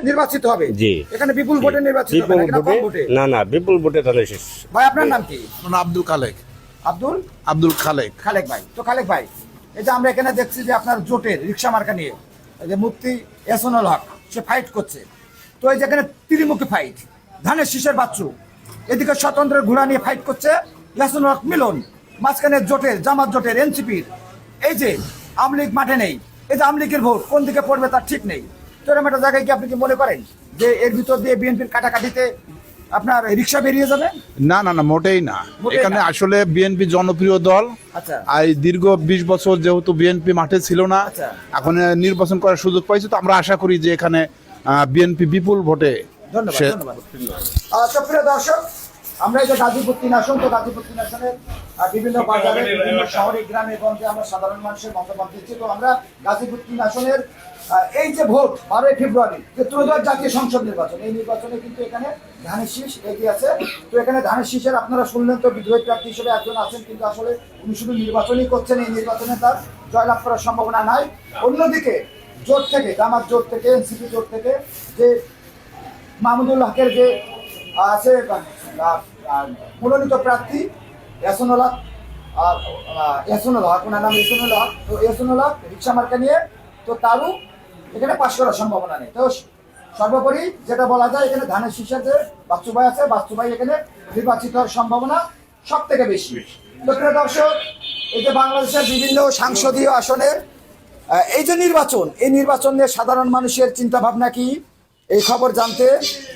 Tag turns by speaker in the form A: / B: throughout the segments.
A: নির্বাচিত হবে।
B: জি।
A: এখানে বিপুল ভোটে নির্বাচিত হবে
B: বিপুল
A: নাকি না কম ভোটে?
B: ভোটে না, বিপুল ভোটে ধানের শীষ।
A: ভাই আপনার নাম কি?
C: আব্দুল খালেক।
A: আব্দুল
C: খালেক।
A: খালেক ভাই। তো খালেক ভাই, এই যে আমরা এখানে দেখছি যে আপনার জোটের রিক্সা মার্কা নিয়ে এই যে মুফতি এহসানুল হক সে ফাইট করছে, তো এই যেখানে ত্রিমুখী ফাইট, ধানের শীষের বাচ্চু এদিকে স্বতন্ত্রের ঘোড়া নিয়ে ফাইট করছে এহসানুল হক মিলন, মাঝখানে জোটের জামাত জোটের এনসিপির, এই যে আওয়ামী লীগ মাঠে নেই, এই যে আওয়ামী লীগের ভোট কোন দিকে পড়বে তার ঠিক নেই। তো এরকম একটা জায়গায় কি আপনি কি মনে করেন যে এর ভিতর দিয়ে বিএনপির কাটাকাটিতে আপনার রিক্সা বেরিয়ে যাবে?
C: না না না, মোটেই না।
A: মোটেই
C: এখানে
A: না।
C: আসলে বিএনপি জনপ্রিয় দল।
A: আচ্ছা।
C: আর দীর্ঘ 20 বছর যেহেতু বিএনপি মাঠে ছিল না,
A: আচ্ছা।
C: এখন নির্বাচন করার সুযোগ পাইছে, তো আমরা আশা করি যে এখানে বিএনপি বিপুল ভোটে
A: ধন্যবাদ
C: সে-
A: ধন্যবাদ। তো প্রিয় দর্শক, আমরা এই যে গাজীপুর 3 আসন, তো গাজীপুর 3 আসনের বিভিন্ন বাজারে বিভিন্ন শহরে গ্রামে গঞ্জে আমরা সাধারণ মানুষের মতামত দিচ্ছি। তো আমরা গাজীপুর 3 আসনের এই যে ভোট 12 ফেব্রুয়ারি যে ত্রয়োদশ জাতীয় সংসদ নির্বাচন, এই নির্বাচনে কিন্তু এখানে ধানের শীষ এগিয়ে আছে। তো এখানে ধানের শীষের আপনারা শুনলেন তো বিদ্রোহী প্রার্থী হিসেবে একজন আছেন, কিন্তু আসলে উনি শুধু নির্বাচনই করছেন, এই নির্বাচনে তার জয়লাভ করার সম্ভাবনা নাই। অন্যদিকে জোট থেকে, জামাত জোট থেকে, এনসিপি জোট থেকে যে মাহমুদুল হকের যে আছে মনোনীত প্রার্থী এহসানুল হক, এহসানুল হক, ওনার নাম এহসানুল হক। তো এহসানুল হক রিক্সা মার্কা নিয়ে, তো তারও এখানে পাশ করার সম্ভাবনা নেই। তো সর্বোপরি যেটা বলা যায়, এখানে ধানের শীষের যে বাচ্চু ভাই আছে, বাচ্চু ভাই এখানে নির্বাচিত হওয়ার সম্ভাবনা সব থেকে বেশি। তো প্রিয় দর্শক, এই যে বাংলাদেশের বিভিন্ন সাংসদীয় আসনের এই যে নির্বাচন, এই নির্বাচন নিয়ে সাধারণ মানুষের চিন্তা ভাবনা কি, এই খবর জানতে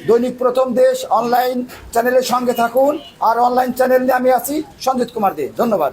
A: দৈনিক প্রথম দেশ অনলাইন চ্যানেলের সঙ্গে থাকুন। আর অনলাইন চ্যানেল নিয়ে আমি আছি সঞ্জিত কুমার দে। ধন্যবাদ।